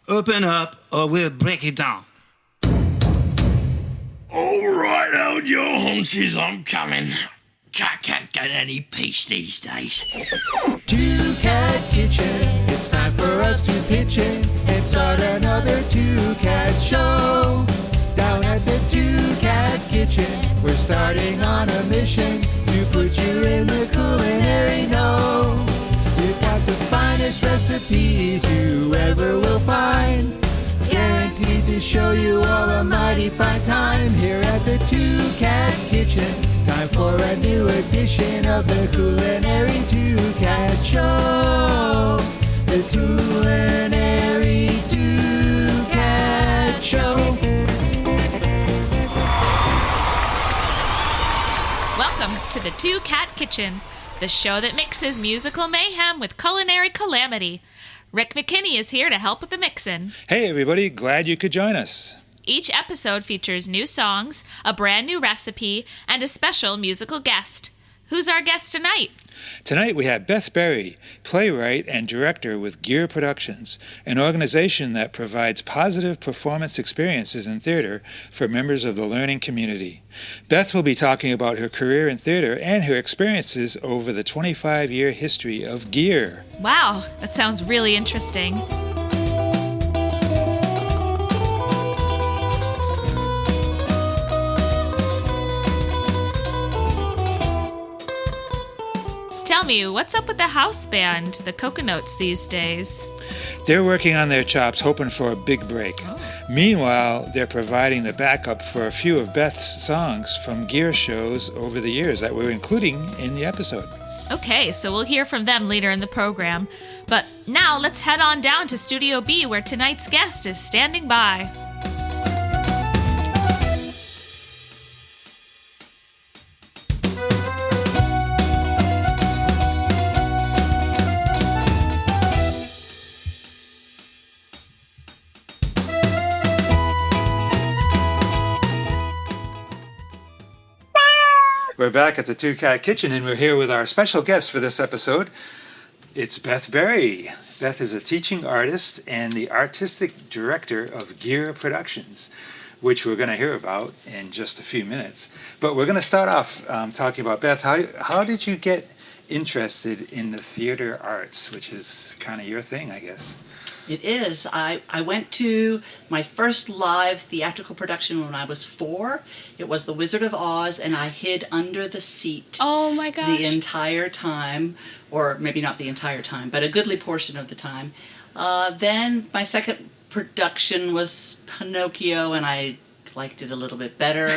Open up or we'll break it down. All right, hold your haunches, I'm coming. Can't get any peace these days. Two Cat Kitchen, it's time for us to pitch in and start another Two Cat show. Down at the Two Cat Kitchen, we're starting on a mission to put you in the culinary know. We've got the finest recipes you ever will find, guaranteed to show you all a mighty fine time here at the Two Cat Kitchen. Time for a new edition of the Culinary Two Cat Show. The Culinary Two Cat Show. Welcome to the Two Cat Kitchen, the show that mixes musical mayhem with culinary calamity. Rick McKinney is here to help with the mixin'. Hey everybody, glad you could join us. Each episode features new songs, a brand new recipe, and a special musical guest. Who's our guest tonight? Tonight we have Beth Berry, playwright and director with Gear Productions, an organization that provides positive performance experiences in theater for members of the learning community. Beth will be talking about her career in theater and her experiences over the 25-year history of Gear. Wow, that sounds really interesting. Tell me, what's up with the house band, the Coconotes, these days? They're working on their chops, hoping for a big break. Oh. Meanwhile, they're providing the backup for a few of Beth's songs from Gear shows over the years that we're including in the episode. Okay, so we'll hear from them later in the program. But now let's head on down to Studio B, where tonight's guest is standing by. We're back at the Two Cat Kitchen, and we're here with our special guest for this episode. It's Beth Berry. Beth is a teaching artist and the artistic director of Gear Productions, which we're going to hear about in just a few minutes. But we're going to start off talking about, Beth, how did you get interested in the theater arts, which is kind of your thing, I guess? It is. I went to my first live theatrical production when I was 4. It was The Wizard of Oz, and I hid under the seat Oh my gosh. the entire time, or maybe not the entire time, but a goodly portion of the time. Then my second production was Pinocchio, and I liked it a little bit better.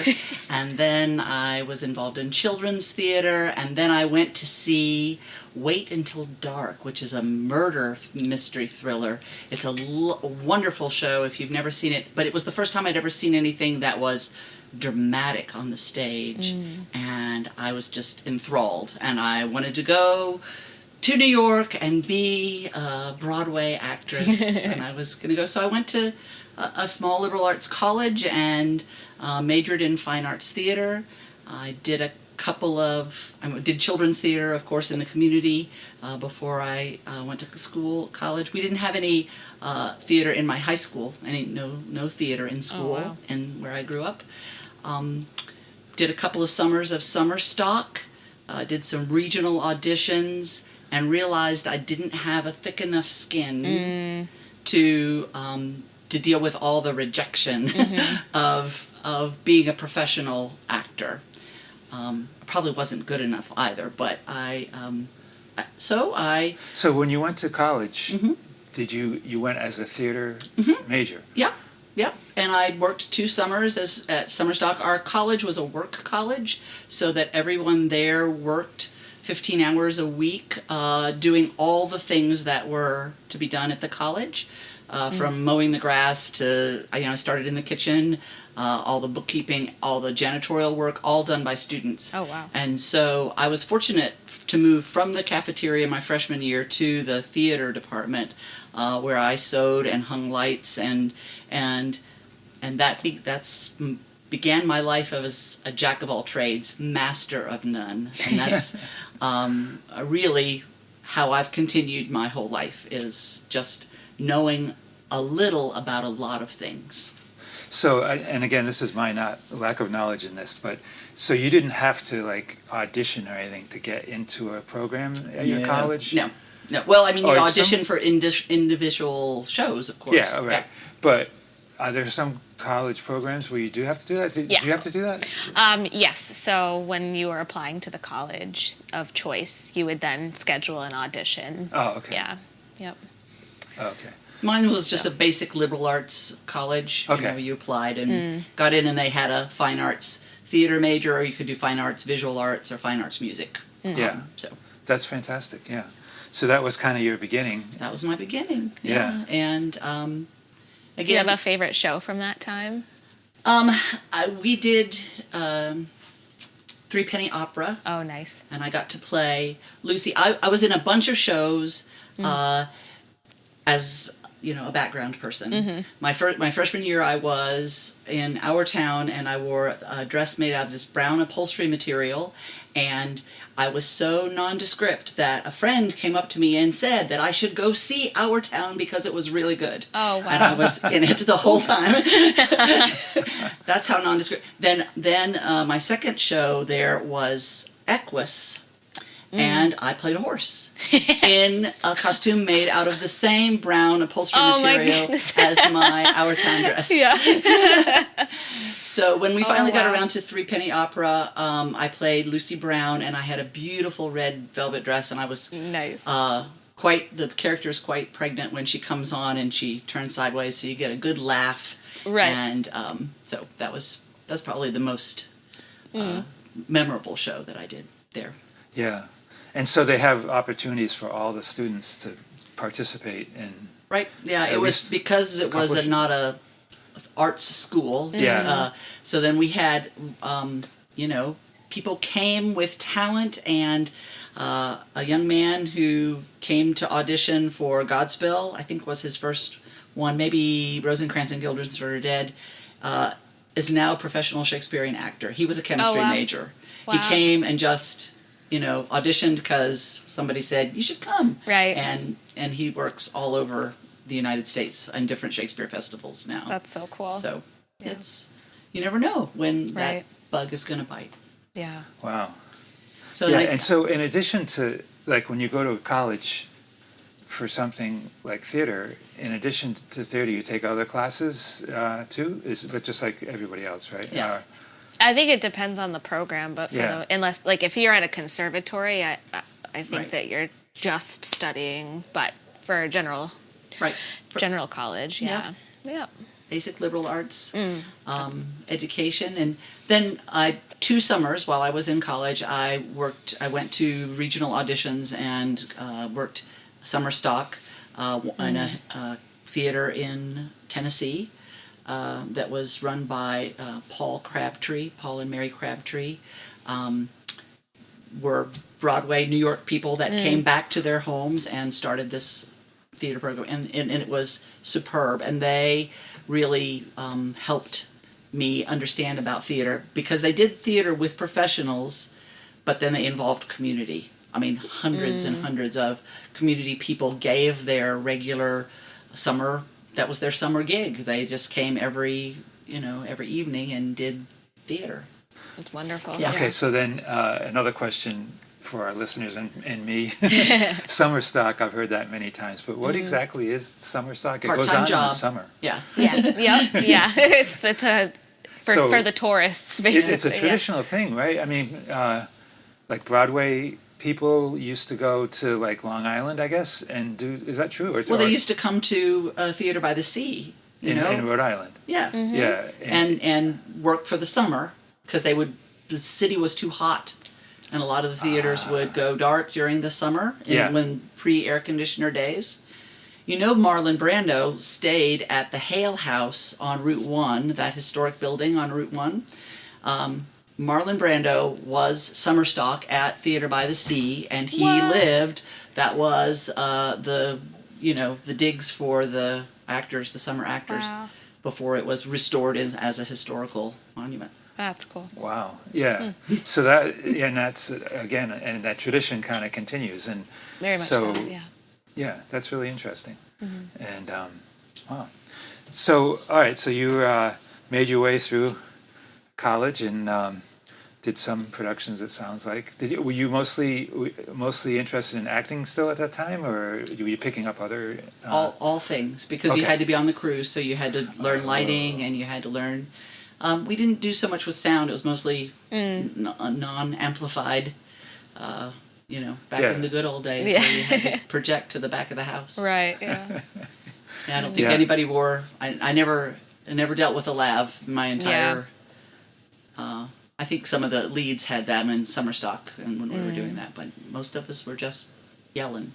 And then I was involved in children's theater, and then I went to see Wait Until Dark, which is a murder mystery thriller. It's a wonderful show if you've never seen it, but it was the first time I'd ever seen anything that was dramatic on the stage, and I was just enthralled, and I wanted to go to New York and be a Broadway actress, and I was going to go. So I went to a small liberal arts college and majored in fine arts theater. I did I did children's theater, of course, in the community before I went to college. We didn't have any theater in my high school, no theater in school. Oh, wow. And where I grew up. Did a couple of summers of summer stock, did some regional auditions, and realized I didn't have a thick enough skin to deal with all the rejection of being a professional actor. Probably wasn't good enough either, but So when you went to college, did you went as a theater major? Yeah. And I worked 2 summers at summer stock. Our college was a work college, so that everyone there worked 15 hours a week, doing all the things that were to be done at the college. From mowing the grass to, I started in the kitchen, all the bookkeeping, all the janitorial work, all done by students. Oh, wow. And so I was fortunate to move from the cafeteria my freshman year to the theater department, where I sewed and hung lights, and that's began my life as a jack of all trades, master of none. And that's really how I've continued my whole life, is just knowing a little about a lot of things. So, and again, this is my lack of knowledge in this, but so you didn't have to like audition or anything to get into a program at your college? No. Well, I mean, you Oh, audition for individual shows, of course. Yeah, right. But are there some college programs where you do have to do that? Did you have to do that? Yes. So when you were applying to the college of choice, you would then schedule an audition. Oh, okay. Yeah. Yep. Okay. Mine was just a basic liberal arts college. Okay. You know, you applied and got in, and they had a fine arts theater major, or you could do fine arts visual arts or fine arts music. Yeah. So That's fantastic. Yeah. So that was kind of your beginning. that was my beginning. Yeah. And Do you again, have a favorite show from that time? we did Threepenny Opera. Oh, nice. And I got to play Lucy. I was in a bunch of shows as a background person. My freshman year, I was in Our Town, and I wore a dress made out of this brown upholstery material, and I was so nondescript that a friend came up to me and said that I should go see Our Town because it was really good. Oh, wow. And I was in it the whole time. That's how nondescript. Then my second show there was Equus. And I played a horse in a costume made out of the same brown upholstery material as my Our Town dress. Yeah. So when we finally got wow. around to Threepenny Opera, I played Lucy Brown, and I had a beautiful red velvet dress, and I was Nice. the character's quite pregnant when she comes on and she turns sideways, so you get a good laugh. Right. And so that's probably the most memorable show that I did there. Yeah. And so they have opportunities for all the students to participate in. Right. Yeah. At It was least because it was accomplish- not a arts school. Yeah. So then we had, people came with talent, and a young man who came to audition for Godspell, I think was his first one, maybe Rosencrantz and Guildenstern Are Dead, is now a professional Shakespearean actor. He was a chemistry wow. major. Wow. He came and just auditioned because somebody said you should come. Right. And he works all over the United States in different Shakespeare festivals now. That's so cool. So it's you never know when that Right. bug is going to bite. Yeah. Wow. So Yeah, then and so in addition to, like, when you go to college for something like theater, in addition to theater, you take other classes too? Is it just like everybody else, right? Yeah. I think it depends on the program, but Yeah. unless like if you're at a conservatory, I think Right. that you're just studying, but for general right, college, yeah. Yeah. basic liberal arts education, and then 2 summers while I was in college, I went to regional auditions and worked summer stock in a theater in Tennessee that was run by Paul and Mary Crabtree. Were Broadway, New York people that came back to their homes and started this theater program, and it was superb. And they really helped me understand about theater, because they did theater with professionals, but then they involved community. I mean, hundreds and hundreds of community people gave their regular summer, that was their summer gig. They just came every evening and did theater. It's wonderful. Yeah. Okay, so then another question for our listeners and me. Summer stock, I've heard that many times, but what exactly is summer stock? It goes Part-time on in job. the summer. Yeah. Yeah. Yep. Yeah. It's So for the tourists, basically. It's a traditional thing, right? I mean, like Broadway people used to go to like Long Island, I guess, and is that true? Well, they used to come to Theater by the Sea, in Rhode Island. Yeah. Yeah. And work for the summer, because the city was too hot, and a lot of the theaters would go dark during the summer when pre-air conditioner days. Marlon Brando stayed at the Hale House on Route 1, that historic building on Route 1. Marlon Brando was summer stock at Theater by the Sea, and he lived. That was the digs for the actors, the summer actors, Wow. before it was restored as a historical monument. That's cool. Wow. Yeah. So that's again, and that tradition kind of continues, and Very much so. Yeah. yeah, that's really interesting. And So, all right, so you made your way through college and did some productions, it sounds like. Were you mostly interested in acting still at that time, or were you picking up other... All things, because you Okay. had to be on the cruise, so you had to learn lighting, and you had to learn... we didn't do so much with sound. It was mostly non-amplified, back Yeah. in the good old days, Yeah. where you had to project to the back of the house. Right. Yeah. Yeah, I don't think Yeah. anybody wore... I never dealt with a lav in my entire... I think some of the leads had them in summer stock and when we were doing that, but most of us were just yelling.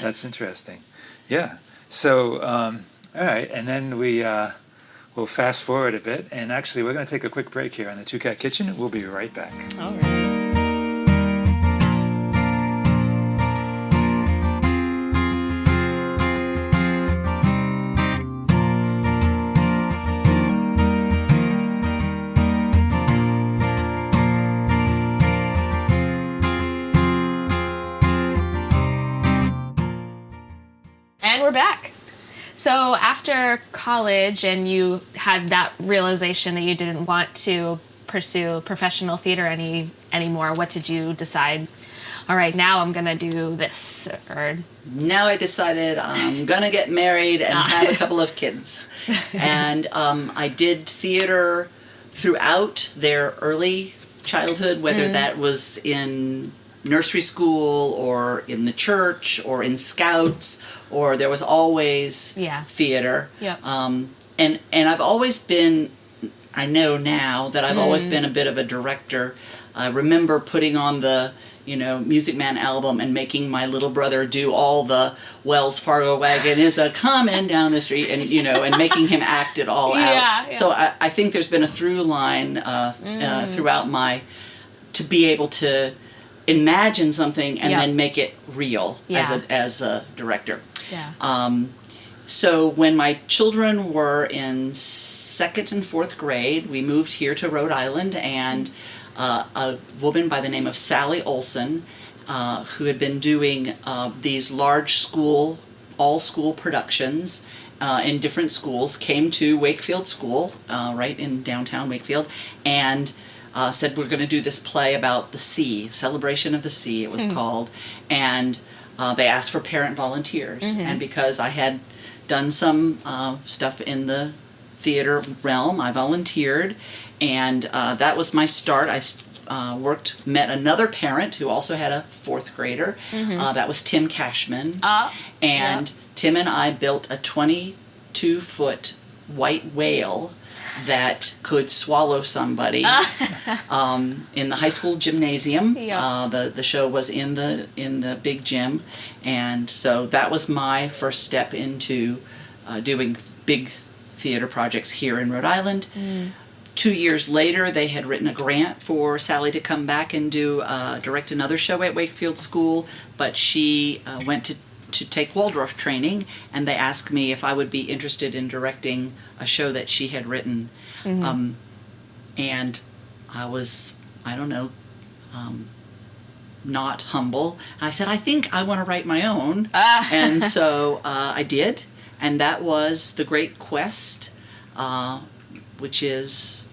That's interesting. Yeah. So, all right, and then we'll fast forward a bit, and actually we're going to take a quick break here on the Two Cat Kitchen. We'll be right back. All right. And we're back. So after college and you had that realization that you didn't want to pursue professional theater anymore, what did you decide? All right, now I'm going to do this. Or Now I decided I'm going to get married and have a couple of kids. And I did theater throughout their early childhood, whether that was in nursery school or in the church or in scouts, or there was always theater. Yep. And I've always been, I know now that I've always been a bit of a director. I remember putting on the, Music Man album and making my little brother do all the Wells Fargo wagon is a coming down the street, and and making him act it all out. Yeah. So I think there's been a through line throughout to be able to imagine something and then make it real as a director. yeah. So when my children were in 2nd and 4th grade, we moved here to Rhode Island, and a woman by the name of Sally Olson, who had been doing these large all-school productions in different schools, came to Wakefield School, right in downtown Wakefield, and said, we're going to do this play about the sea, Celebration of the Sea, it was called, and they asked for parent volunteers, and because I had done some stuff in the theater realm, I volunteered, and that was my start. I met another parent who also had a 4th grader. That was Tim Cashman, and Tim and I built a 22-foot white whale that could swallow somebody in the high school gymnasium. The show was in the big gym, and so that was my first step into doing big theater projects here in Rhode Island. 2 years later, they had written a grant for Sally to come back and direct another show at Wakefield School, but she went to take Waldorf training, and they asked me if I would be interested in directing a show that she had written. And I was, not humble. I said, I think I want to write my own. And so I did, and that was The Great Quest, which is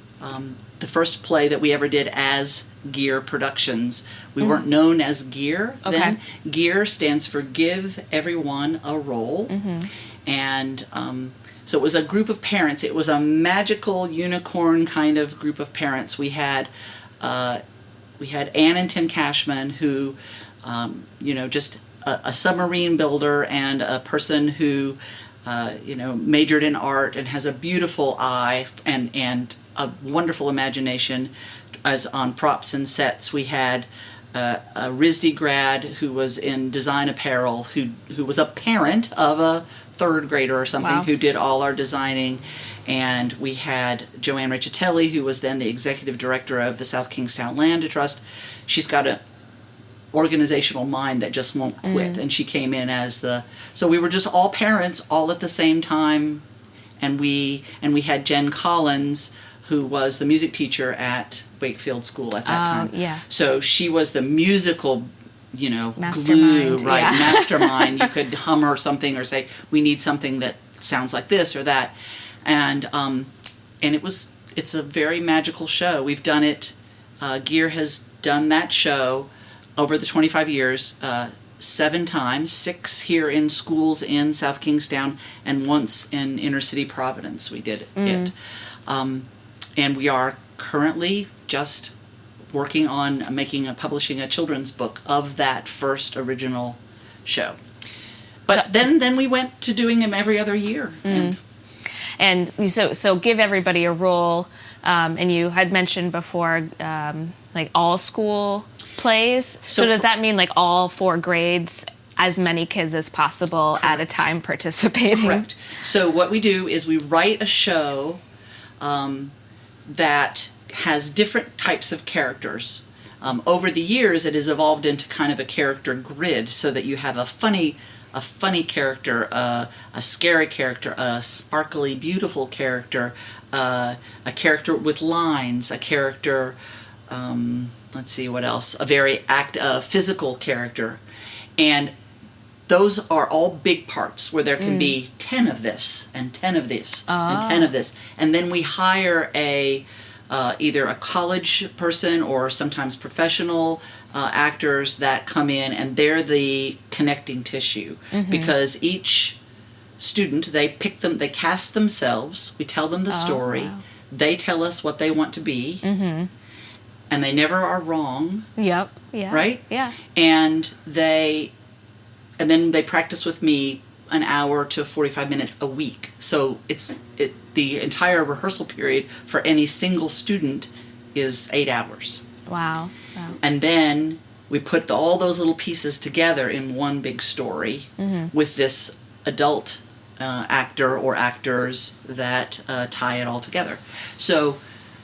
the first play that we ever did as Gear Productions. We weren't known as Gear then. Gear stands for Give Everyone a Role. And so it was a group of parents. It was a magical unicorn kind of group of parents. We had Anne and Tim Cashman, who, just a submarine builder and a person who, majored in art and has a beautiful eye and a wonderful imagination as on props and sets. We had a RISD grad who was in design apparel, who was a parent of a 3rd grader or something, who did all our designing. And we had Joanne Riccitelli, who was then the executive director of the South Kingstown Land Trust. She's got an organizational mind that just won't quit, and she came in as so we were just all parents all at the same time, and we had Jen Collins, who was the music teacher at Wakefield School at that time. Yeah. So she was the musical glue, Mastermind, right? yeah. Mastermind. You could hum or something, or say, we need something that sounds like this or that, and it's a very magical show. We've done it. Gear has done that show over the 25 years 7 times, 6 here in schools in South Kingstown, and once in inner city Providence. We did it, and we are currently just working on publishing a children's book of that first original show. But then we went to doing them every other year. And so give everybody a role. And you had mentioned before, like all school plays. So does that mean like all 4 grades, as many kids as possible at a time participating? Correct. So what we do is we write a show that has different types of characters. Over the years, it has evolved into kind of a character grid, so that you have a funny character, a scary character, a sparkly, beautiful character, a character with lines, a character, let's see what else, a very physical character. And those are all big parts where there can be 10 of this and 10 of this and 10 of this. And then we hire either a college person or sometimes professional actors that come in, and they're the connecting tissue, because each student, they cast themselves, we tell them the story, they tell us what they want to be, and they never are wrong. Yep. Yeah. Right? Yeah. And then they practice with me an hour to 45 minutes a week. So the entire rehearsal period for any single student is 8 hours. Wow. And then we put all those little pieces together in one big story with this adult actor or actors that tie it all together. So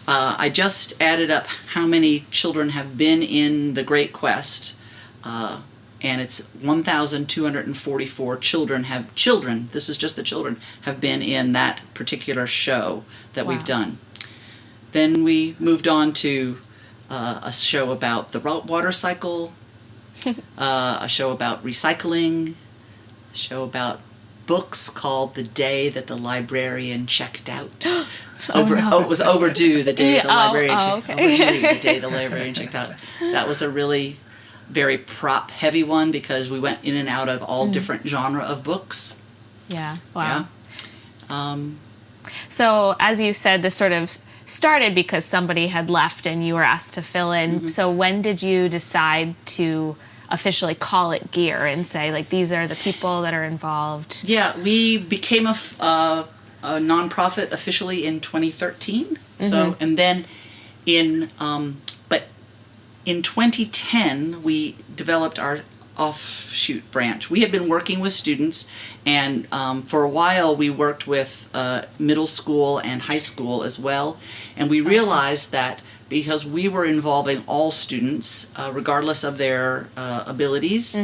I just added up how many children have been in The Great Quest, and it's 1,244 children, this is just the children, have been in that particular show that we've done. Then we moved on to a show about the water cycle, a show about recycling, a show about books called The Day That the Librarian Checked Out. It was overdue, the day the librarian overdue, the day the librarian checked out. That was a really very prop heavy one, because we went in and out of all different genre of books. Yeah. Wow. Yeah. So as you said, this sort of started because somebody had left and you were asked to fill in. So when did you decide to officially call it Gear and say, like, these are the people that are involved? Yeah, we became a nonprofit officially in 2013. So, and then in 2010 we developed our offshoot branch. We had been working with students, and for a while we worked with middle school and high school as well, and we realized that because we were involving all students, regardless of their abilities,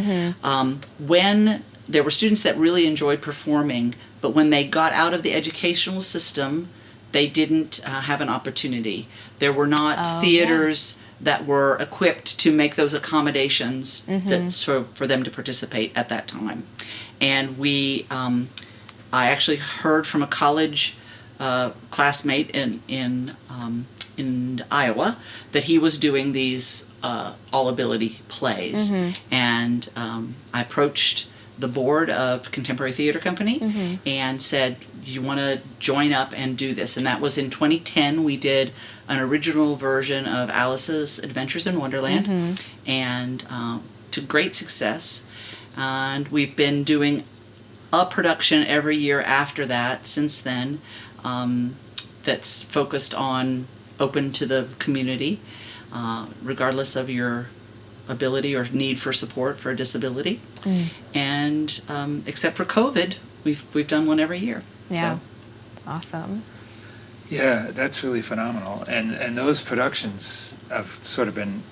when there were students that really enjoyed performing, but when they got out of the educational system, they didn't have an opportunity. There were not theaters that were equipped to make those accommodations for them to participate at that time. And I actually heard from a college classmate in Iowa that he was doing these all-ability plays. And I approached the board of Contemporary Theater Company and said, do you want to join up and do this? And that was in 2010. We did an original version of Alice's Adventures in Wonderland, and to great success. And we've been doing a production every year after that since then, that's focused on open to the community, regardless of your ability or need for support for a disability. And except for COVID, we've done one every year. Yeah. So. Awesome. Yeah, that's really phenomenal. And those productions, I've sort of been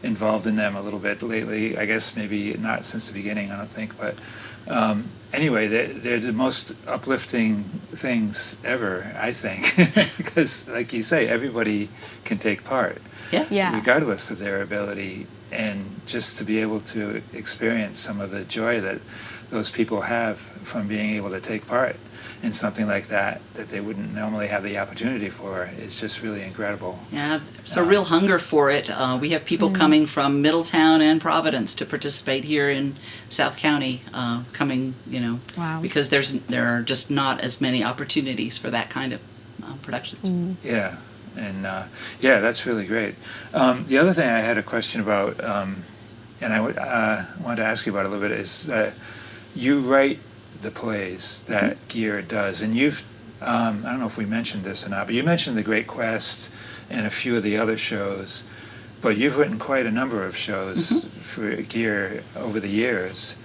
involved in them a little bit lately. I guess maybe not since the beginning, I don't think. But anyway, they're the most uplifting things ever, I think. Because, like you say, everybody can take part. Yeah. Yeah. Regardless of their ability and just to be able to experience some of the joy that those people have from being able to take part in something like that they wouldn't normally have the opportunity for is just really incredible. Yeah, there's a real hunger for it. We have people coming from Middletown and Providence to participate here in South County, coming, Wow. because there are just not as many opportunities for that kind of productions. Yeah, and that's really great. The other thing I had a question about, and I wanted to ask you about a little bit, is that you write the plays that Gear does, and you've I don't know if we mentioned this or not, but you mentioned The Great Quest and a few of the other shows, but you've written quite a number of shows for Gear over the years.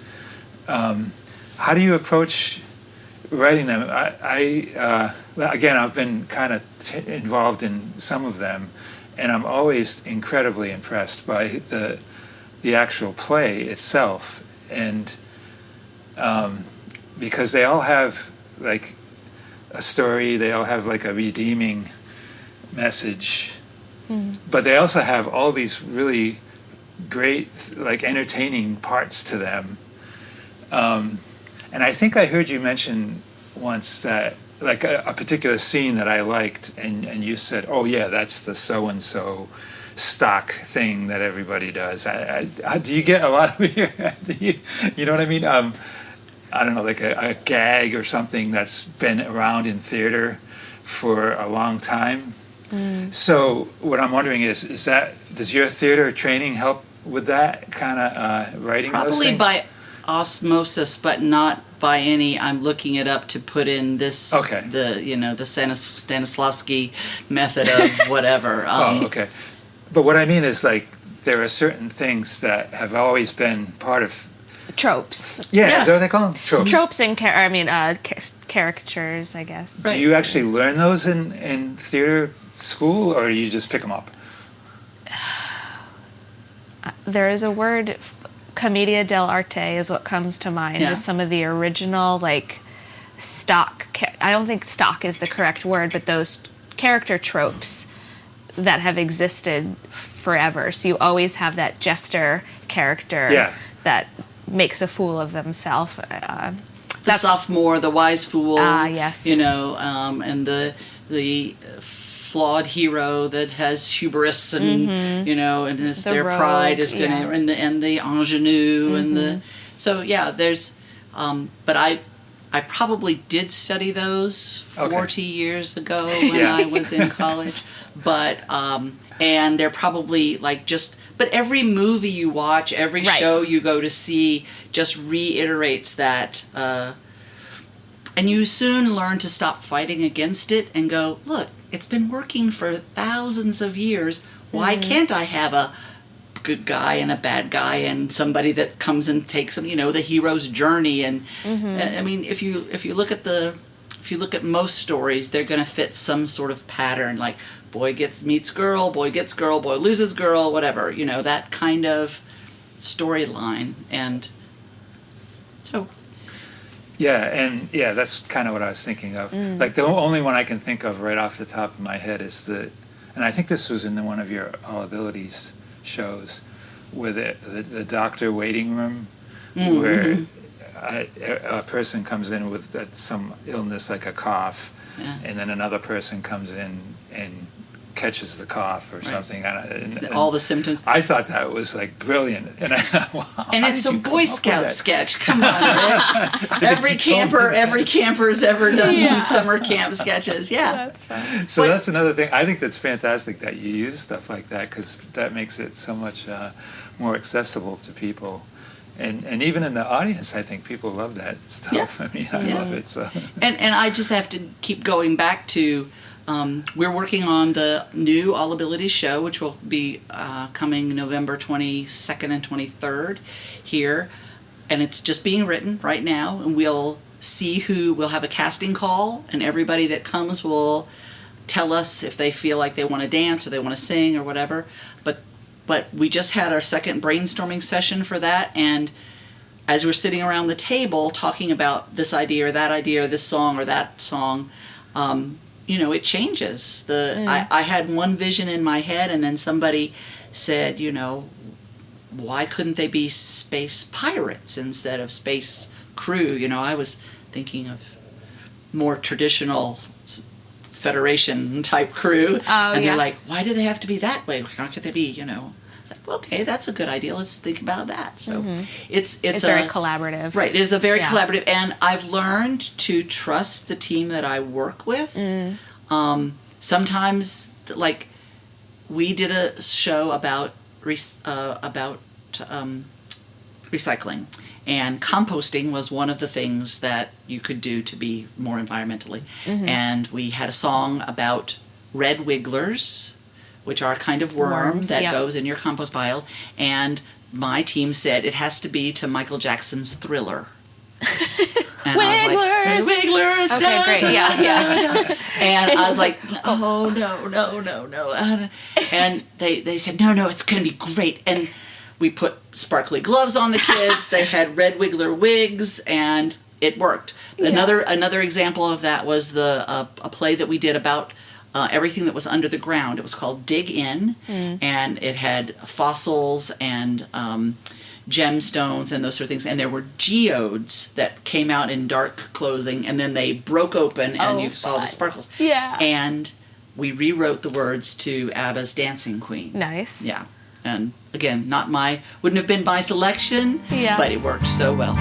How do you approach writing them? Again, I've been kind of involved in some of them, and I'm always incredibly impressed by the actual play itself, and because they all have like a story, they all have like a redeeming message, but they also have all these really great, like entertaining parts to them. And I think I heard you mention once that like a particular scene that I liked, and you said, "Oh yeah, that's the so-and-so stock thing that everybody does." Do you get a lot of you know what I mean? I don't know, like a gag or something that's been around in theater for a long time. So what I'm wondering is does your theater training help with that kind of writing those Probably things? by osmosis, but not by any. I'm looking it up to put in this. Okay. The Stanislavski method of whatever. Oh, okay. But what I mean is, like, there are certain things that have always been part of. Tropes. Yeah, is that what they call them? Tropes. Tropes and caricatures, I guess. Do you actually learn those in theater school, or do you just pick them up? There is a word, commedia dell'arte is what comes to mind. Yeah. Is some of the original, like, stock, I don't think stock is the correct word, but those character tropes that have existed forever. So you always have that jester character that makes a fool of themselves. The sophomore, the wise fool. Yes. And the flawed hero that has hubris and and it's their rogue, pride is gonna and the ingenue and the there's but I probably did study those 40 years ago when I was in college, but and they're probably like but every movie you watch, every show you go to see just reiterates that. And you soon learn to stop fighting against it and go, look, it's been working for thousands of years. Why can't I have a good guy and a bad guy and somebody that comes and takes them, the hero's journey? And I mean, if you look at most stories, they're going to fit some sort of pattern, like boy meets girl, boy gets girl, boy loses girl, whatever, that kind of storyline. And so that's kind of what I was thinking of. Like the only one I can think of right off the top of my head is and I think this was in one of your All Abilities shows, with the doctor waiting room, where a person comes in with some illness like a cough, and then another person comes in and catches the cough or something. And all the symptoms. I thought that was like brilliant, and it's a Boy Scout sketch. Come on, every camper's ever done summer camp sketches. Yeah, That's fun. So that's another thing. I think that's fantastic that you use stuff like that, because that makes it so much more accessible to people. And even in the audience, I think people love that stuff. Yeah. I mean, I love it. So. And I just have to keep going back to, we're working on the new All Abilities show, which will be coming November 22nd and 23rd here. And it's just being written right now. And we'll have a casting call, and everybody that comes will tell us if they feel like they want to dance or they want to sing or whatever. But we just had our second brainstorming session for that, and as we're sitting around the table talking about this idea or that idea or this song or that song, it changes. I had one vision in my head, and then somebody said, why couldn't they be space pirates instead of space crew? You know, I was thinking of more traditional Federation type crew. And they're like, why do they have to be that way? How could they be, you know? It's like, well, okay, that's a good idea. Let's think about that. So it's very collaborative. Right. It is a very collaborative. And I've learned to trust the team that I work with. Sometimes, like, we did a show about recycling. And composting was one of the things that you could do to be more environmentally. And we had a song about red wigglers, which are a kind of worm that goes in your compost pile. And my team said it has to be to Michael Jackson's Thriller. And Wigglers! I was like, Wigglers! Okay, great. Yeah. And I was like, oh, no. And they said, no, it's going to be great. And we put sparkly gloves on the kids. They had red wiggler wigs, and it worked. Another example of that was a play that we did about everything that was under the ground. It was called Dig In, and it had fossils and gemstones and those sort of things. And there were geodes that came out in dark clothing, and then they broke open, and you saw the sparkles. Yeah. And we rewrote the words to ABBA's Dancing Queen. Nice. Yeah. And again, wouldn't have been my selection, but it worked so well.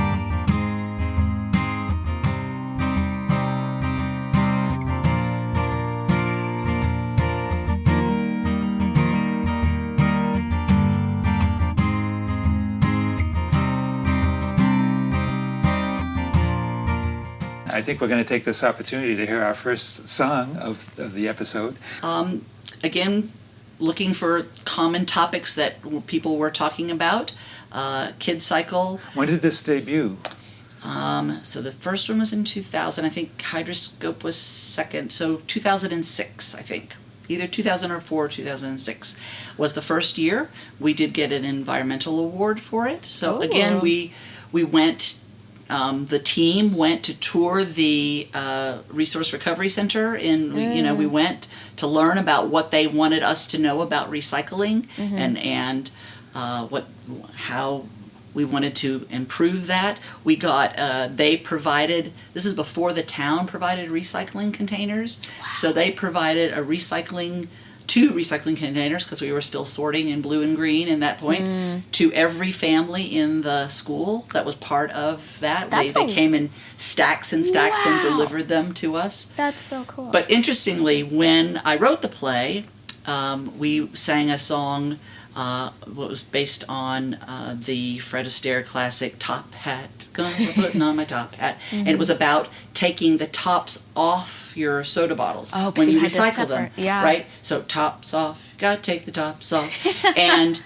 I think we're going to take this opportunity to hear our first song of the episode. Again, looking for common topics that people were talking about. Kid Cycle. When did this debut? So the first one was in 2000. I think Hydroscope was second. So 2006, I think. Either 2004 or 2006 was the first year. We did get an environmental award for it. So again, we went... the team went to tour the Resource Recovery Center, and we went to learn about what they wanted us to know about recycling and how we wanted to improve that. We got they provided, this is before the town provided recycling containers, so they provided two recycling containers, because we were still sorting in blue and green at that point, to every family in the school that was part of that. They came in stacks and stacks and delivered them to us. That's so cool. But interestingly, when I wrote the play, we sang a song what was based on the Fred Astaire classic Top Hat, putting on my top hat. And it was about taking the tops off your soda bottles when you recycle them. Right? So tops off, you gotta take the tops off. And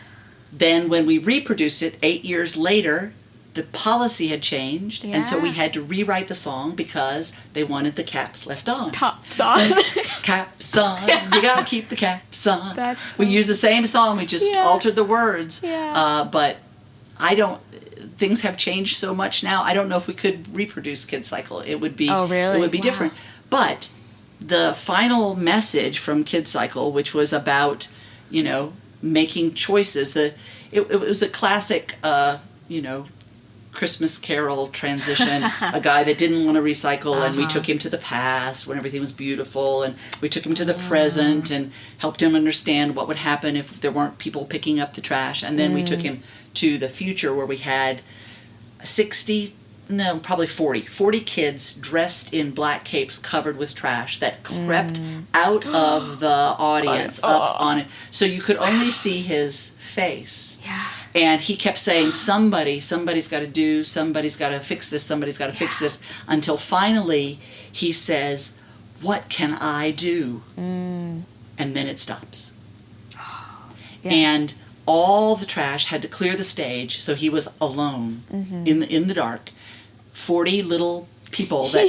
then when we reproduced it 8 years later, the policy had changed, and so we had to rewrite the song because they wanted the caps left on. Tops on. Caps on. You gotta keep the caps on. We used the same song, we just altered the words. But things have changed so much now. I don't know if we could reproduce Kid Cycle. It would be it would be different. But the final message from Kid Cycle, which was about, making choices, it was a classic Christmas Carol transition, a guy that didn't want to recycle, and we took him to the past when everything was beautiful, and we took him to the present and helped him understand what would happen if there weren't people picking up the trash, and then we took him to the future where we had 40 kids dressed in black capes covered with trash that crept out of the audience up on it, so you could only see his face. And he kept saying, somebody's got to fix this, somebody's got to fix this, until finally he says, what can I do? And then it stops. And all the trash had to clear the stage, so he was alone in the dark. 40 little people that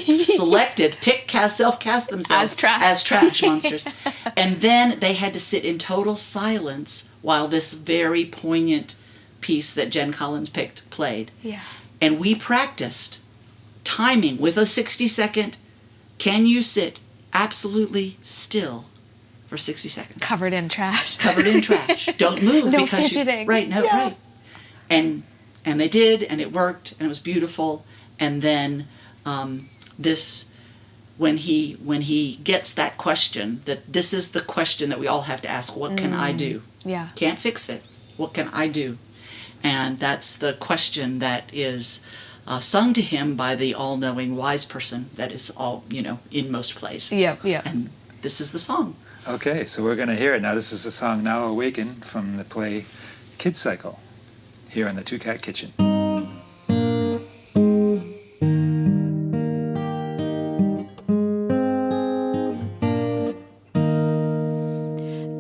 self-cast themselves as trash monsters. And then they had to sit in total silence while this very poignant piece that Jen Collins picked played. And we practiced timing with a 60-second, can you sit absolutely still for 60 seconds? Covered in trash. Don't move. No because fidgeting. Right. and they did, and it worked, and it was beautiful. And then when he gets that question, that this is the question that we all have to ask: what can I do? Yeah. Can't fix it. What can I do? And that's the question that is sung to him by the all-knowing wise person that is all, in most plays. Yeah. And this is the song. Okay, so we're going to hear it now. This is the song "Now Awaken" from the play Kids Cycle, here in the Two Cat Kitchen.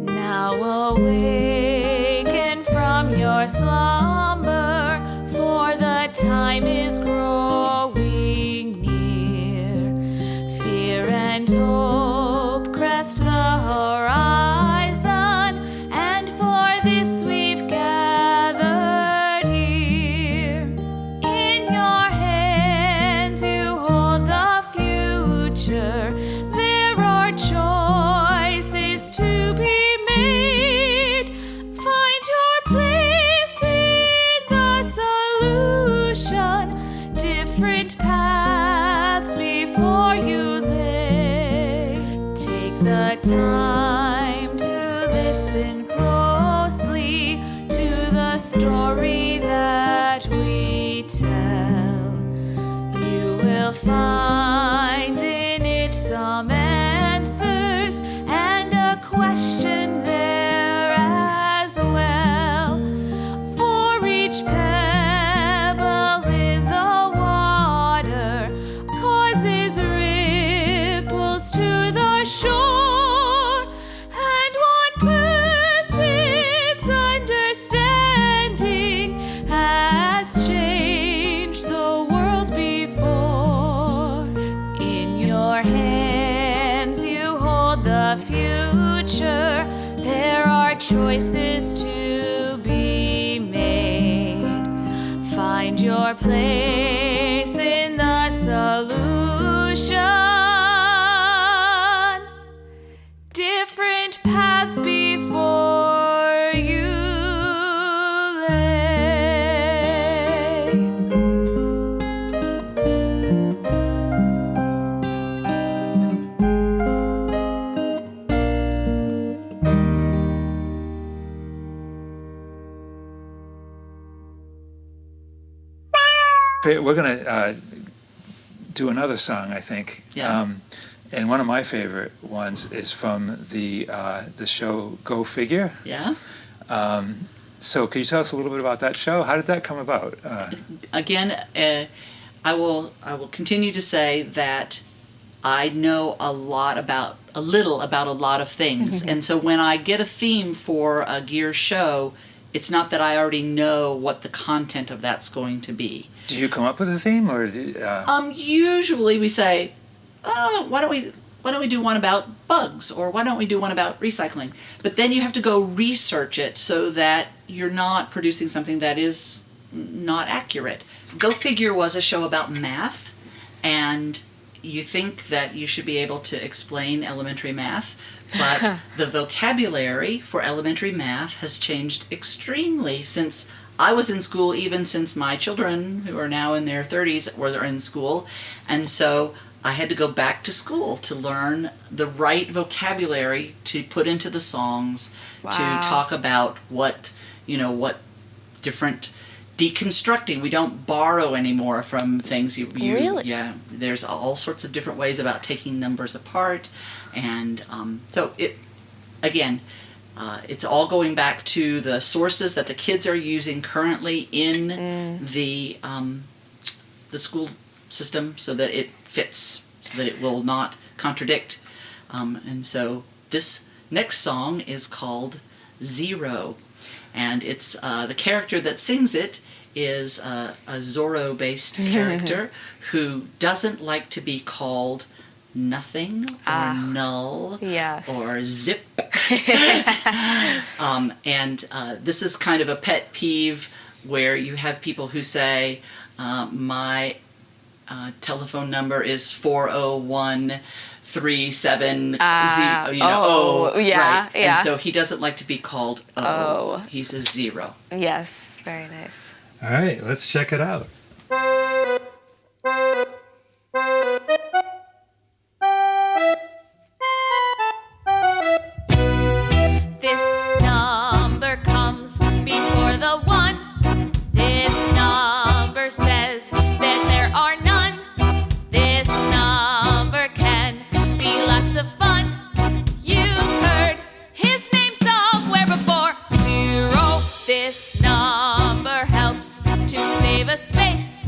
Now awaken from your slumber, for the time is growing near. Fear and hope crest the horizon, and for this we've gathered here. In your hands you hold the future. There are choices to be made. Find your place in the solution. Different paths before you lay. Take the time to listen closely to the story that we tell. You will find in it some answers and a question there as well. For each pebble in the water causes ripples to the shore, and one person's understanding has changed the world before. In your hands you hold the future. There are choices to be made. Find your place in the solution. Different paths before you lay. We're going to do another song, I think. Yeah. And one of my favorite ones is from the show Go Figure. Yeah. So could you tell us a little bit about that show? How did that come about? Again, I will continue to say that I know a little about a lot of things. And so when I get a theme for a gear show, it's not that I already know what the content of that's going to be. Do you come up with a theme, or Usually we say, why don't we do one about bugs, or why don't we do one about recycling? But then you have to go research it so that you're not producing something that is not accurate. Go Figure was a show about math, and you think that you should be able to explain elementary math, but the vocabulary for elementary math has changed extremely since I was in school, even since my children, who are now in their 30s, were in school. And so I had to go back to school to learn the right vocabulary to put into the songs, to talk about what different deconstructing. We don't borrow anymore from things. Really? Yeah. There's all sorts of different ways about taking numbers apart. And so it's all going back to the sources that the kids are using currently in the school system, so that it fits, so that it will not contradict. And so this next song is called Zero, and it's the character that sings it is a Zorro-based character who doesn't like to be called nothing or null or zip. And this is kind of a pet peeve where you have people who say, my telephone number is 40137 right. And so he doesn't like to be called O. He's a zero. Yes, very nice. All right, let's check it out. This number comes before the 1. This number says that there are none. This number can be lots of fun. You've heard his name somewhere before. 0. This number helps to save a space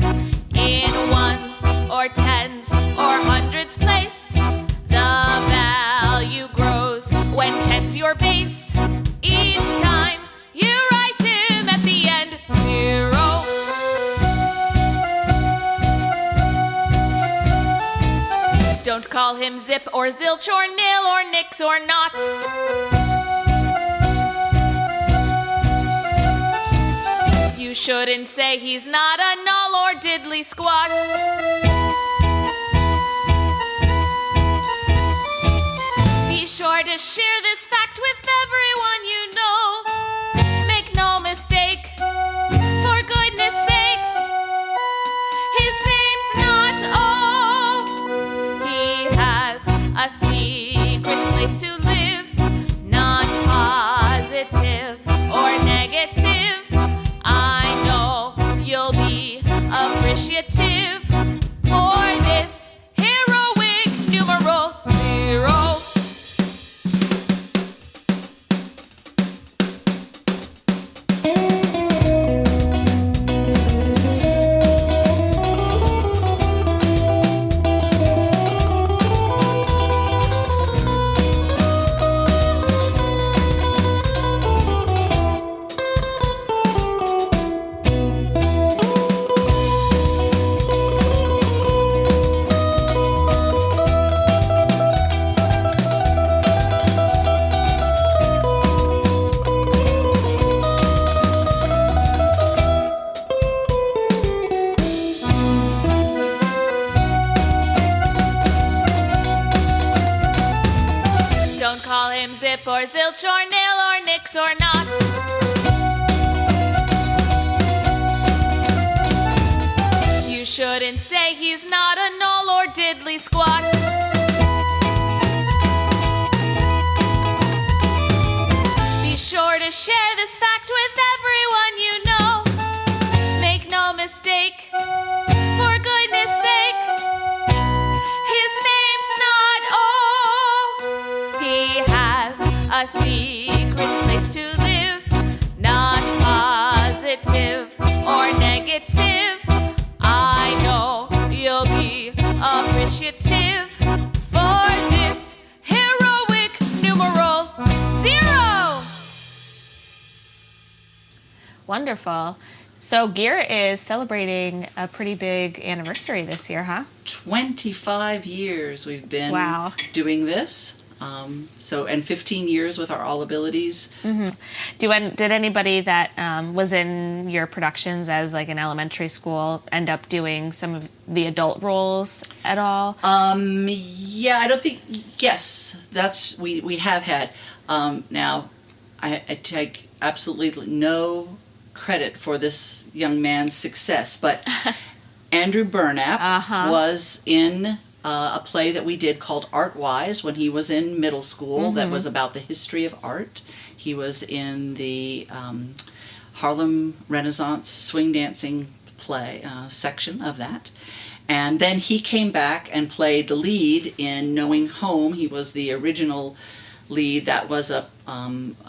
in ones or tens or hundreds place. The value grows when ten's your base. Each time you write him at the end, 0. Don't call him zip or zilch or nil or nix or not. You shouldn't say he's not a null or diddly squat. Be sure to share this fact with everyone you know. Make no mistake, for goodness sake. His name's not O. He has a secret place to live, not positive or negative. I know you'll be appreciative for this heroic numeral 0. Don't call him zip or zilch or nil or nix or not. You shouldn't say he's not a null or diddly squat. Be sure to share this fact with everyone you know. Make no mistake, for goodness sake. His name's not O. He has a secret place to live, not positive or negative. I know you'll be appreciative for this heroic numeral 0. Wonderful. So Gear is celebrating a pretty big anniversary this year, huh? 25 years we've been Wow. doing this. And 15 years with our All Abilities. Did anybody that was in your productions as like an elementary school end up doing some of the adult roles at all? Yeah, I don't think, yes, we have had. Now, I take absolutely no credit for this young man's success, but Andrew Burnap was in a play that we did called Art Wise when he was in middle school that was about the history of art. He was in the Harlem Renaissance swing dancing play section of that. And then he came back and played the lead in Knowing Home. He was the original lead. That was a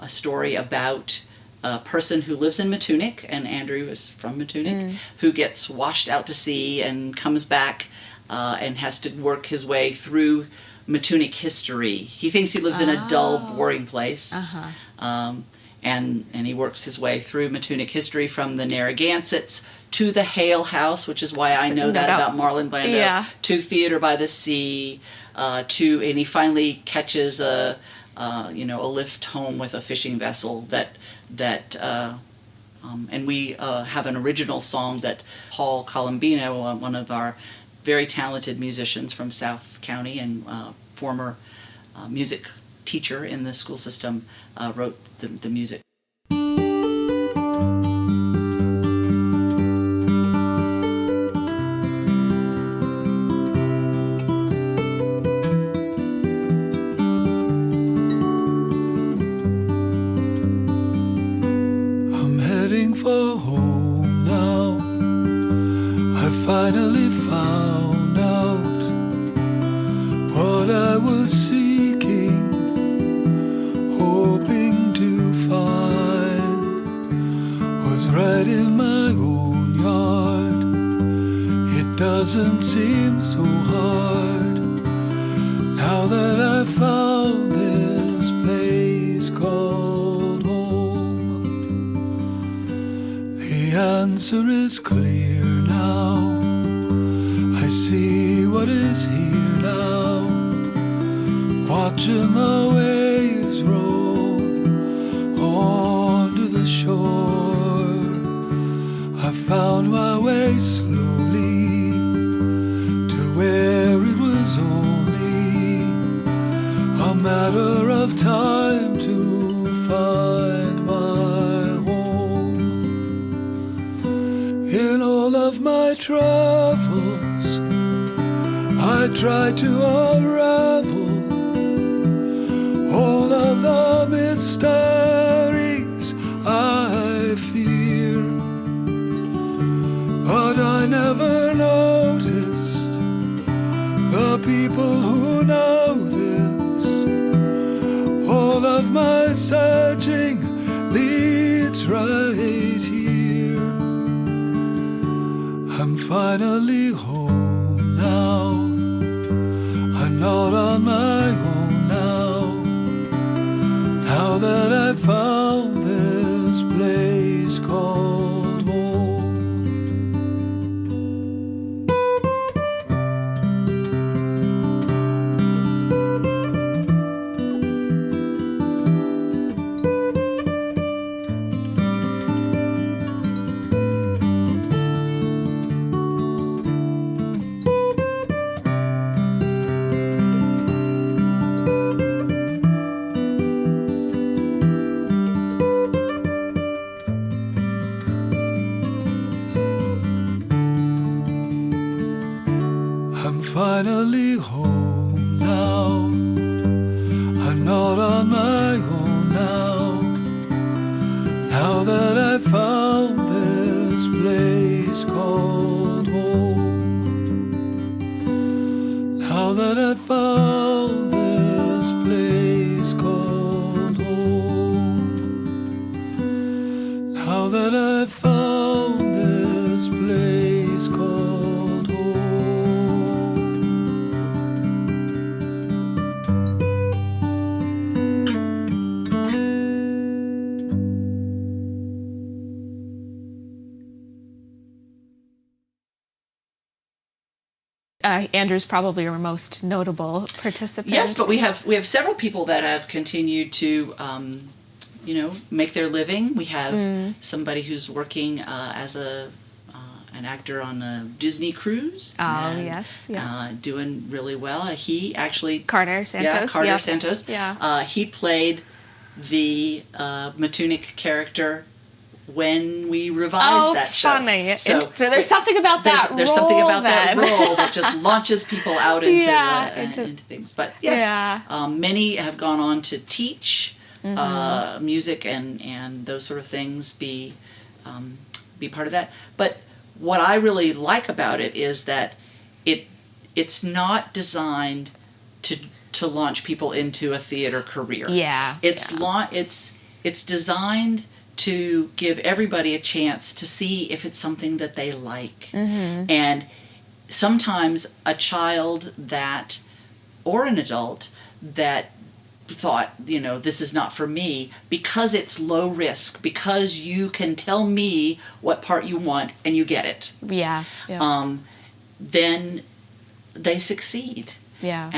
story about a person who lives in Matunic, and Andrew is from Matunic, who gets washed out to sea and comes back and has to work his way through Matunic history. He thinks he lives in a dull, boring place. And he works his way through Matunic history from the Narragansetts to the Hale House, which is why I know that about Marlon Brando, to Theater by the Sea, and he finally catches a lift home with a fishing vessel and we have an original song that Paul Colombino, one of our very talented musicians from South County and former music teacher in the school system, wrote the music. don't seem so hard now that I found this place called home. The answer is clear now. I see what is here now, watching the waves roll onto the shore. I found my way slowly to where it was only a matter of time to find my home. In all of my travels, I tried to unravel all of the mysteries I fear, but I never noticed the people who know this. All of my searching leads right here. I'm finally home now. I'm not on my own now. Now that I found this place called home. I'm finally home now. I'm not on my own now. Now that I found this place called home. Now that I found this place called home. Now that I found this place called home. Andrew's probably our most notable participant. Yes, but we have several people that have continued to, make their living. We have somebody who's working as an actor on a Disney cruise. Oh, and, yes, yeah. Doing really well. He actually Carter Santos. Yeah, Carter yep. Santos. Yeah. He played the Matunic character when we revised that show. Funny. So there's something about that there's role something about then. that role that just launches people out into, into things. But yes, Yeah. Many have gone on to teach music and those sort of things, be part of that. But what I really like about it is that it's not designed to launch people into a theater career. Yeah. It's designed to give everybody a chance to see if it's something that they like. Mm-hmm. And sometimes a child or an adult that thought, this is not for me, because it's low risk, because you can tell me what part you want and you get it. Yeah. Then they succeed. Yeah.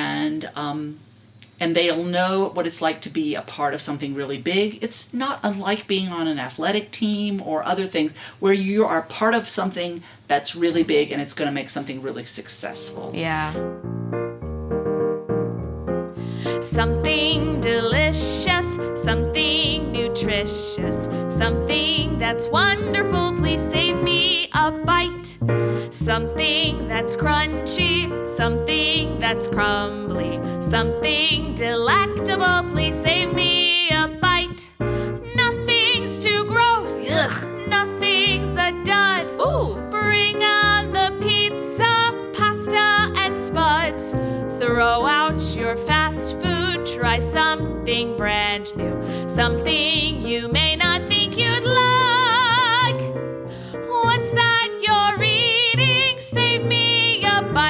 And they'll know what it's like to be a part of something really big. It's not unlike being on an athletic team or other things where you are part of something that's really big and it's going to make something really successful. Yeah. Something delicious, something nutritious, something that's wonderful, please save me a bite. Something that's crunchy, something that's crumbly, something delectable, please save me a bite. Nothing's too gross, ugh. Nothing's a dud. Ooh. Bring on the pizza, pasta, and spuds. Throw out your fast food, try something brand new, something you may not think you'd like. What's that you're eating? Save me a bite.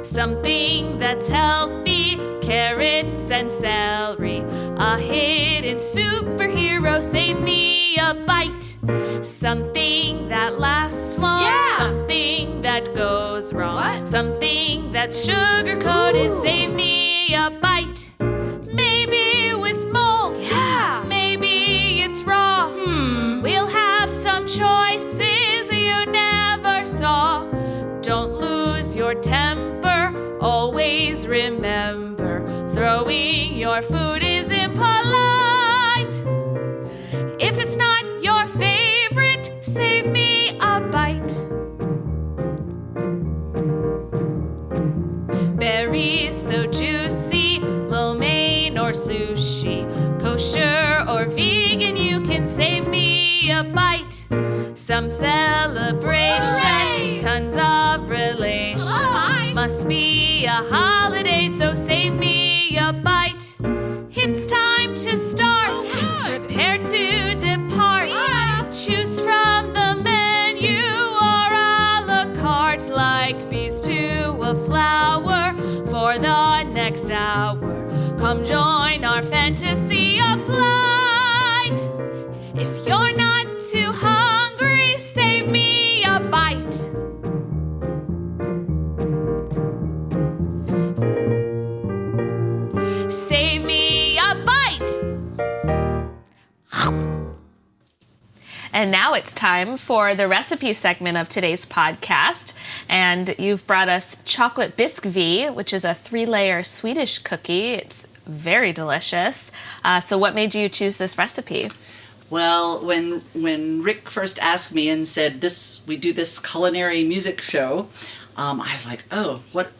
Something that's healthy, carrots and celery. A hidden superhero, save me a bite. Something that lasts long, something that goes wrong. Something that's sugar-coated, save me a bite. Maybe with mold, maybe it's raw. We'll have some choices you never saw. Don't lose your temper, always remember, throwing your food is impolite. If it's not your favorite, save me a bite. Berries so juicy, lo mein or sushi, kosher or vegan, you can save me a bite. Some celebration, tons of relations. Must be a holiday, so save me a bite. It's time to start. Prepare to depart. Choose from the menu or a la carte, like bees to a flower for the next hour. Come join our fantasy of flight. If you're not too hungry, save me a bite. Save me a bite. And now it's time for the recipe segment of today's podcast. And you've brought us chocolate biscuit, which is a 3-layer Swedish cookie. It's very delicious. So what made you choose this recipe? Well, when Rick first asked me and said we do this culinary music show, I was like, oh, what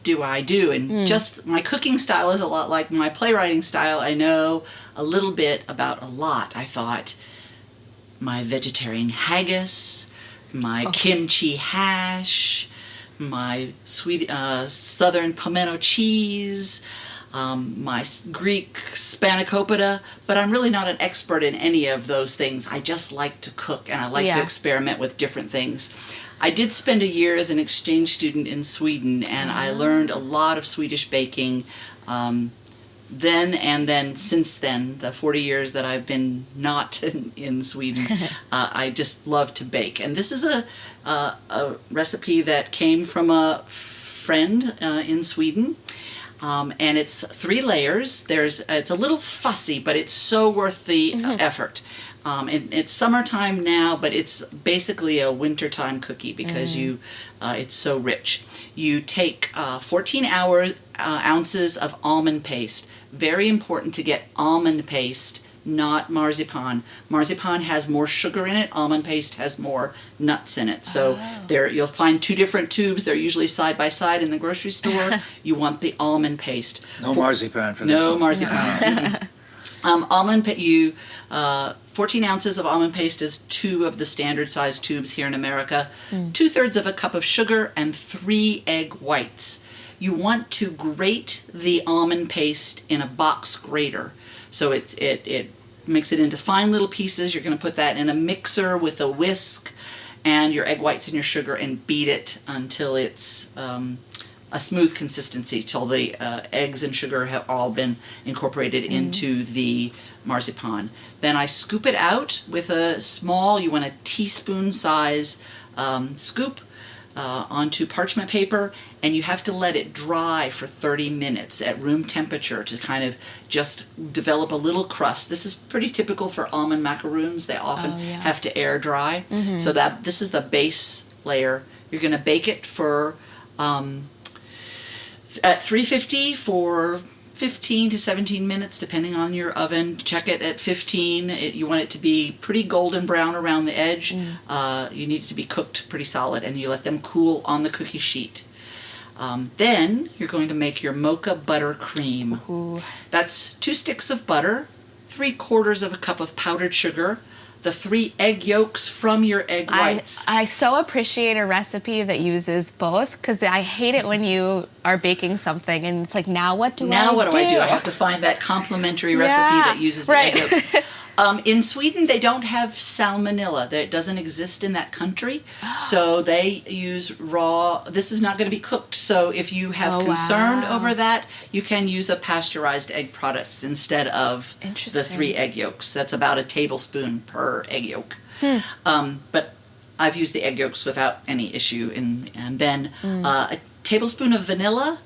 do I do? And just my cooking style is a lot like my playwriting style. I know a little bit about a lot. I thought my vegetarian haggis, my kimchi hash, my sweet southern pimento cheese, my Greek spanakopita, but I'm really not an expert in any of those things. I just like to cook, and I like to experiment with different things. I did spend a year as an exchange student in Sweden, and I learned a lot of Swedish baking then, and then since then, the 40 years that I've been not in Sweden, I just love to bake. And this is a recipe that came from a friend in Sweden. And it's 3 layers. It's a little fussy, but it's so worth the effort. And it's summertime now, but it's basically a wintertime cookie because it's so rich. You take 14 ounces of almond paste. Very important to get almond paste, not marzipan. Marzipan has more sugar in it. Almond paste has more nuts in it. So you'll find 2 different tubes. They're usually side by side in the grocery store. You want the almond paste. No marzipan for this No one. marzipan. 14 ounces of almond paste is 2 of the standard size tubes here in America. 2/3 of a cup of sugar and 3 egg whites. You want to grate the almond paste in a box grater. So it makes it into fine little pieces. You're going to put that in a mixer with a whisk and your egg whites and your sugar and beat it until it's a smooth consistency, till the eggs and sugar have all been incorporated into the marzipan. Then I scoop it out with you want a teaspoon size scoop onto parchment paper, and you have to let it dry for 30 minutes at room temperature to kind of just develop a little crust. This is pretty typical for almond macaroons. They often have to air dry. So this is the base layer. You're going to bake it for at 350 for 15 to 17 minutes, depending on your oven. Check it at 15. You want it to be pretty golden brown around the edge. You need it to be cooked pretty solid, and you let them cool on the cookie sheet. Then you're going to make your mocha buttercream. That's 2 sticks of butter, 3/4 of a cup of powdered sugar, the 3 egg yolks from your egg whites. I so appreciate a recipe that uses both, because I hate it when you are baking something and it's like, now what do I do? Now what do I do? I have to find that complimentary recipe that uses the egg yolks. In Sweden, they don't have salmonella. It doesn't exist in that country. So they use raw. This is not going to be cooked. So if you have concern over that, you can use a pasteurized egg product instead of the 3 egg yolks. That's about a tablespoon per egg yolk. But I've used the egg yolks without any issue. And then a tablespoon of vanilla,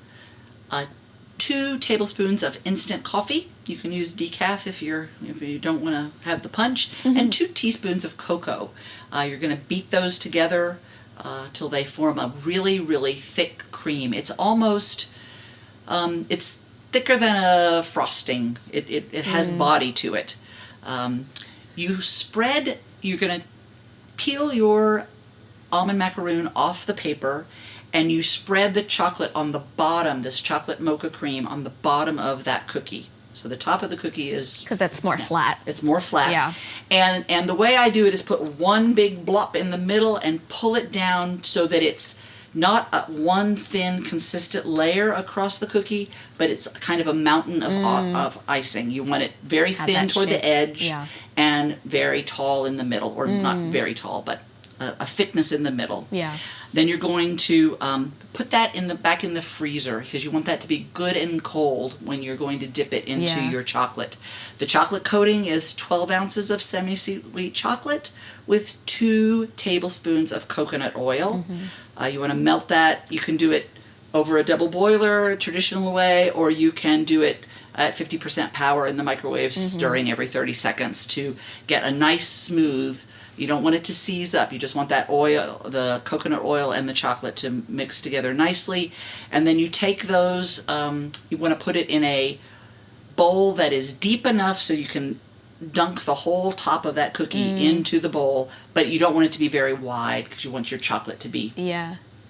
2 tablespoons of instant coffee. You can use decaf if you don't want to have the punch, and 2 teaspoons of cocoa. You're going to beat those together till they form a really, really thick cream. It's almost it's thicker than a frosting. It has body to it. You're going to peel your almond macaroon off the paper, and you spread the chocolate on the bottom, this chocolate mocha cream on the bottom of that cookie. So the top of the cookie is... Because it's more flat. It's more flat. Yeah. And the way I do it is put one big blop in the middle and pull it down so that it's not one thin, consistent layer across the cookie, but it's kind of a mountain of icing. You want it very thin toward the edge and very tall in the middle, or not very tall, but a thickness in the middle. Yeah. Then you're going to put that back in the freezer, because you want that to be good and cold when you're going to dip it into your chocolate. The chocolate coating is 12 ounces of semi-sweet chocolate with 2 tablespoons of coconut oil. You want to melt that. You can do it over a double boiler, traditional way, or you can do it at 50% power in the microwave, stirring every 30 seconds to get a nice smooth. You don't want it to seize up. You just want that oil, the coconut oil and the chocolate to mix together nicely. And then you take those, you want to put it in a bowl that is deep enough so you can dunk the whole top of that cookie into the bowl, but you don't want it to be very wide because you want your chocolate to be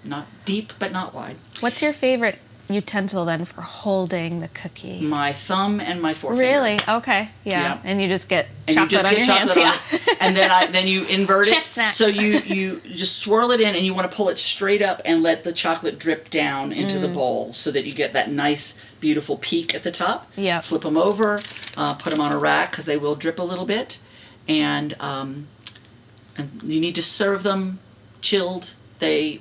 not deep but not wide. What's your favorite utensil then for holding the cookie? My thumb and my forefinger. Really? Okay. Yeah. And you just get and chocolate on your hands. And then you invert it. Chef snacks. So you just swirl it in, and you want to pull it straight up and let the chocolate drip down into the bowl so that you get that nice, beautiful peak at the top. Yeah. Flip them over, put them on a rack because they will drip a little bit, and you need to serve them chilled. They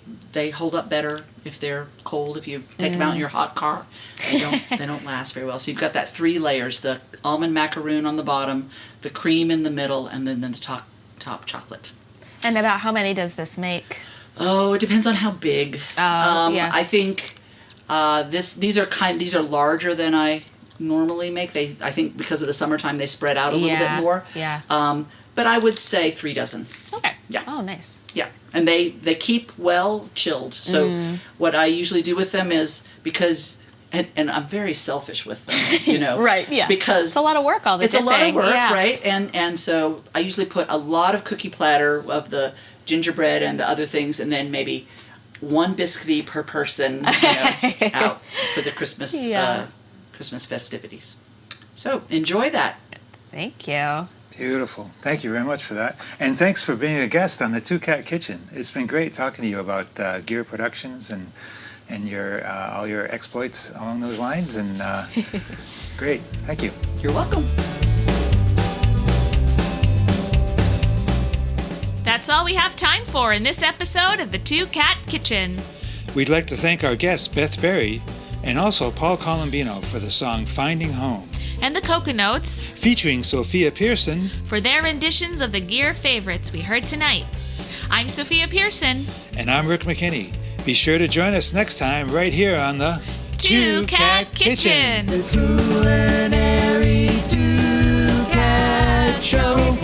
hold up better if they're cold. If you take them out in your hot car, they don't last very well. So you've got that 3 layers: the almond macaroon on the bottom, the cream in the middle, and then the top chocolate. And about how many does this make? Oh, it depends on how big. I think these are larger than I normally make. I think because of the summertime they spread out a little bit more. Yeah. But I would say 3 dozen. Okay. Yeah. Oh, nice. Yeah, and they keep well chilled. So what I usually do with them is, because, and I'm very selfish with them, you know. Right, yeah. Because it's a lot of work, all the dipping. It's a lot of work, yeah. right? And so I usually put a lot of cookie platter of the gingerbread and the other things, and then maybe 1 biscuit per person, out for the Christmas Christmas festivities. So enjoy that. Thank you. Beautiful. Thank you very much for that. And thanks for being a guest on the Two Cat Kitchen. It's been great talking to you about Gear Productions and your all your exploits along those lines. And great. Thank you. You're welcome. That's all we have time for in this episode of the Two Cat Kitchen. We'd like to thank our guest, Beth Berry, and also Paul Colombino for the song Finding Home, And the Coconotes, featuring Sophia Pearson, for their renditions of the Gear favorites we heard tonight. I'm Sophia Pearson. and I'm Rick McKinney. Be sure to join us next time right here on the Two Cat Kitchen. The Culinary Two Cat Show.